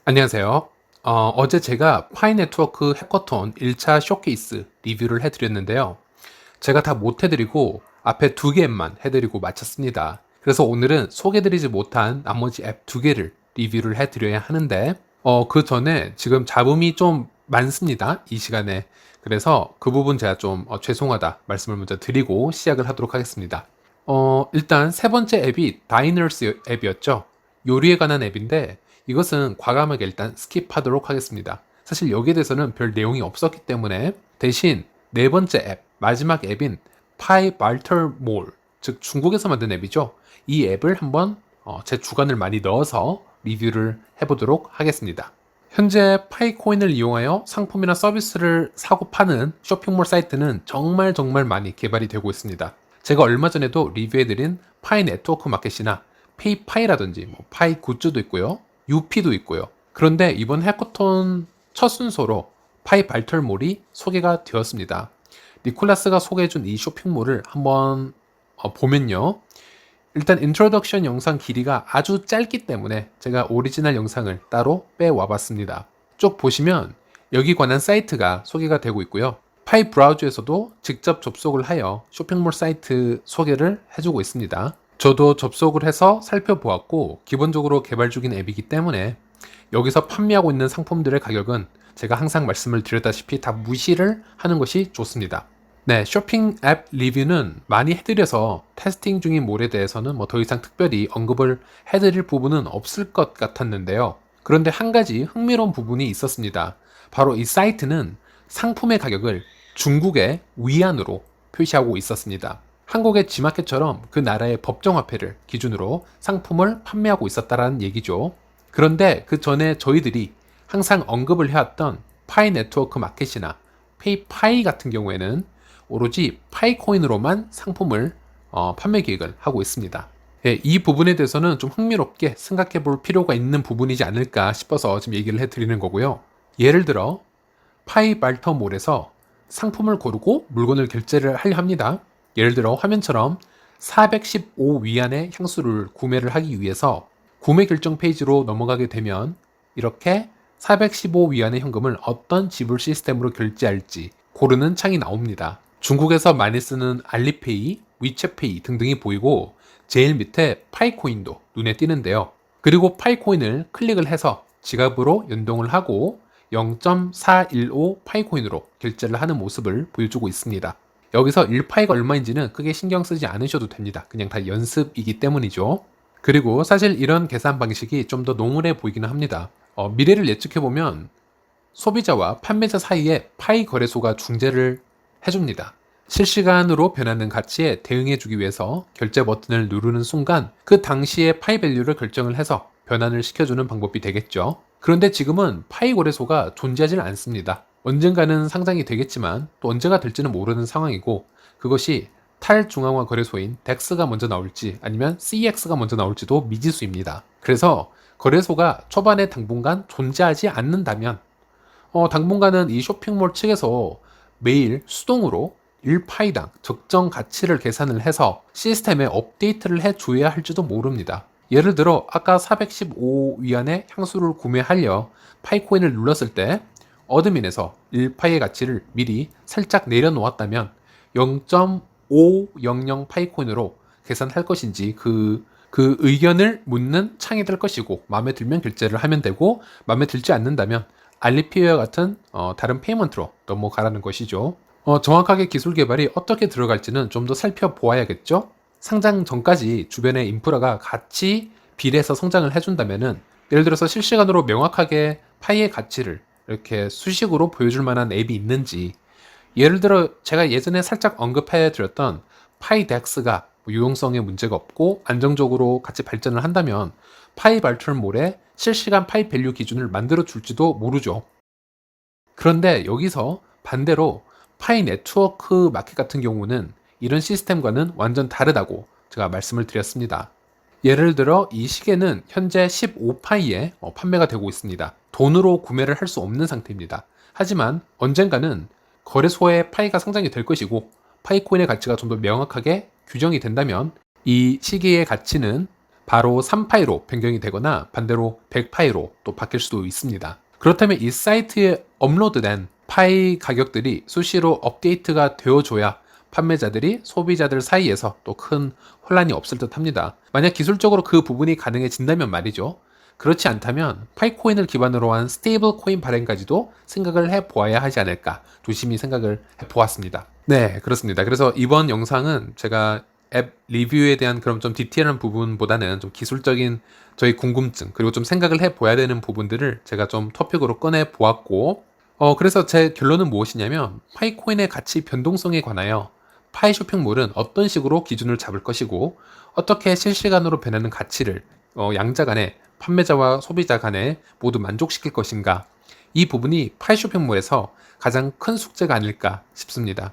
안녕하세요. 어제 제가 파이 네트워크 해커톤 1차 쇼케이스 리뷰를 해드렸는데요. 제가 다 못 해드리고 앞에 두 개 앱만 해드리고 마쳤습니다. 그래서 오늘은 소개드리지 못한 나머지 앱 두 개를 리뷰를 해드려야 하는데 그 전에 지금 잡음이 좀 많습니다. 이 시간에. 그래서 그 부분 제가 좀 죄송하다 말씀을 먼저 드리고 시작을 하도록 하겠습니다. 일단 세 번째 앱이 다이너스 앱이었죠. 요리에 관한 앱인데 이것은 과감하게 일단 스킵하도록 하겠습니다. 사실 여기에 대해서는 별 내용이 없었기 때문에 대신 네 번째 앱, 마지막 앱인 파이 발터몰, 즉 중국에서 만든 앱이죠. 이 앱을 한번 제 주관을 많이 넣어서 리뷰를 해보도록 하겠습니다. 현재 파이코인을 이용하여 상품이나 서비스를 사고 파는 쇼핑몰 사이트는 정말 많이 개발이 되고 있습니다. 제가 얼마 전에도 리뷰해드린 파이 네트워크 마켓이나 페이파이라든지 파이 굿즈도 있고요. UP도 있고요. 그런데 이번 해커톤 첫 순서로 파이 발털몰이 소개가 되었습니다. 니콜라스가 소개해준 이 쇼핑몰을 한번 보면요. 일단 인트로덕션 영상 길이가 아주 짧기 때문에 제가 오리지널 영상을 따로 빼와 봤습니다. 쭉 보시면 여기 관한 사이트가 소개가 되고 있고요. 파이 브라우저에서도 직접 접속을 하여 쇼핑몰 사이트 소개를 해주고 있습니다. 저도 접속을 해서 살펴보았고 기본적으로 개발 중인 앱이기 때문에 여기서 판매하고 있는 상품들의 가격은 제가 항상 말씀을 드렸다시피 다 무시를 하는 것이 좋습니다. 네, 쇼핑 앱 리뷰는 많이 해드려서 테스팅 중인 몰에 대해서는 더 이상 특별히 언급을 해드릴 부분은 없을 것 같았는데요. 그런데 한 가지 흥미로운 부분이 있었습니다. 바로 이 사이트는 상품의 가격을 중국의 위안으로 표시하고 있었습니다. 한국의 G마켓처럼 그 나라의 법정화폐를 기준으로 상품을 판매하고 있었다는 얘기죠. 그런데 그 전에 저희들이 항상 언급을 해왔던 파이 네트워크 마켓이나 페이파이 같은 경우에는 오로지 파이코인으로만 상품을 판매 계획을 하고 있습니다. 예, 이 부분에 대해서는 좀 흥미롭게 생각해 볼 필요가 있는 부분이지 않을까 싶어서 지금 얘기를 해드리는 거고요. 예를 들어 파이 발터몰에서 상품을 고르고 물건을 결제를 하려 합니다. 예를 들어 화면처럼 415위안의 향수를 구매를 하기 위해서 구매 결정 페이지로 넘어가게 되면 이렇게 415위안의 현금을 어떤 지불 시스템으로 결제할지 고르는 창이 나옵니다. 중국에서 많이 쓰는 알리페이, 위챗페이 등등이 보이고 제일 밑에 파이코인도 눈에 띄는데요. 그리고 파이코인을 클릭을 해서 지갑으로 연동을 하고 0.415 파이코인으로 결제를 하는 모습을 보여주고 있습니다. 여기서 1파이가 얼마인지는 크게 신경 쓰지 않으셔도 됩니다. 그냥 다 연습이기 때문이죠. 그리고 사실 이런 계산 방식이 좀 더 농후해 보이기는 합니다. 미래를 예측해보면 소비자와 판매자 사이에 파이 거래소가 중재를 해줍니다. 실시간으로 변하는 가치에 대응해주기 위해서 결제 버튼을 누르는 순간 그 당시의 파이 밸류를 결정을 해서 변환을 시켜주는 방법이 되겠죠. 그런데 지금은 파이 거래소가 존재하지 않습니다. 언젠가는 상장이 되겠지만 또 언제가 될지는 모르는 상황이고 그것이 탈중앙화 거래소인 덱스가 먼저 나올지 아니면 CEX가 먼저 나올지도 미지수입니다. 그래서 거래소가 초반에 당분간 존재하지 않는다면 당분간은 이 쇼핑몰 측에서 매일 수동으로 1파이당 적정 가치를 계산을 해서 시스템에 업데이트를 해줘야 할지도 모릅니다. 예를 들어 아까 415위안의 향수를 구매하려 파이코인을 눌렀을 때 어드민에서 1파이의 가치를 미리 살짝 내려놓았다면 0.500 파이코인으로 계산할 것인지 그 의견을 묻는 창이 될 것이고 마음에 들면 결제를 하면 되고 마음에 들지 않는다면 알리피와 같은 다른 페이먼트로 넘어가라는 것이죠. 정확하게 기술 개발이 어떻게 들어갈지는 좀 더 살펴보아야겠죠. 상장 전까지 주변의 인프라가 같이 비례해서 성장을 해준다면은 예를 들어서 실시간으로 명확하게 파이의 가치를 이렇게 수식으로 보여줄 만한 앱이 있는지 예를 들어 제가 예전에 살짝 언급해 드렸던 파이덱스가 유용성에 문제가 없고 안정적으로 같이 발전을 한다면 파이 발털몰에 실시간 파이 밸류 기준을 만들어 줄지도 모르죠. 그런데 여기서 반대로 파이 네트워크 마켓 같은 경우는 이런 시스템과는 완전 다르다고 제가 말씀을 드렸습니다. 예를 들어 이 시계는 현재 15파이에 판매가 되고 있습니다. 돈으로 구매를 할 수 없는 상태입니다. 하지만 언젠가는 거래소에 파이가 상장이 될 것이고 파이코인의 가치가 좀 더 명확하게 규정이 된다면 이 시계의 가치는 바로 3파이로 변경이 되거나 반대로 100파이로 또 바뀔 수도 있습니다. 그렇다면 이 사이트에 업로드된 파이 가격들이 수시로 업데이트가 되어줘야 판매자들이 소비자들 사이에서 또 큰 혼란이 없을 듯 합니다. 만약 기술적으로 그 부분이 가능해진다면 말이죠. 그렇지 않다면 파이코인을 기반으로 한 스테이블 코인 발행까지도 생각을 해보아야 하지 않을까 조심히 생각을 해보았습니다. 네, 그렇습니다. 그래서 이번 영상은 제가 앱 리뷰에 대한 그런 좀 디테일한 부분보다는 좀 기술적인 저희 궁금증 그리고 좀 생각을 해보아야 되는 부분들을 제가 좀 토픽으로 꺼내 보았고 그래서 제 결론은 무엇이냐면 파이코인의 가치 변동성에 관하여 파이 쇼핑몰은 어떤 식으로 기준을 잡을 것이고 어떻게 실시간으로 변하는 가치를 양자 간에 판매자와 소비자 간에 모두 만족시킬 것인가 이 부분이 파이 쇼핑몰에서 가장 큰 숙제가 아닐까 싶습니다.